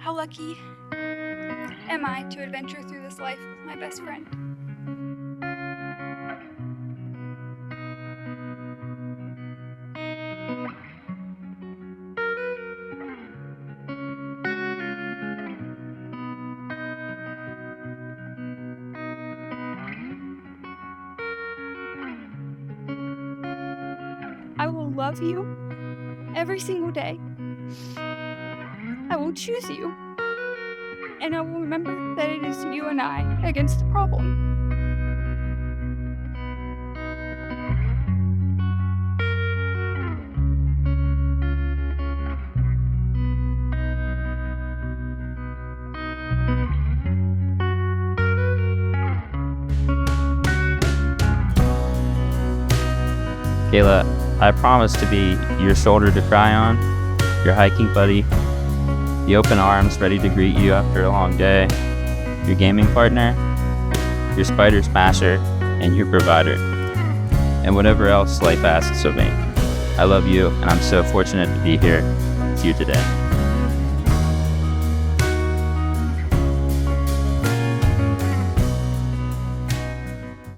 How lucky am I to adventure through this life with my best friend? I will love you every single day. I will choose you. And I will remember that it is you and I against the problem. Kayla, I promise to be your shoulder to cry on, your hiking buddy, the open arms ready to greet you after a long day, your gaming partner, your spider smasher, and your provider, and whatever else life asks of me. I love you, and I'm so fortunate to be here with you today.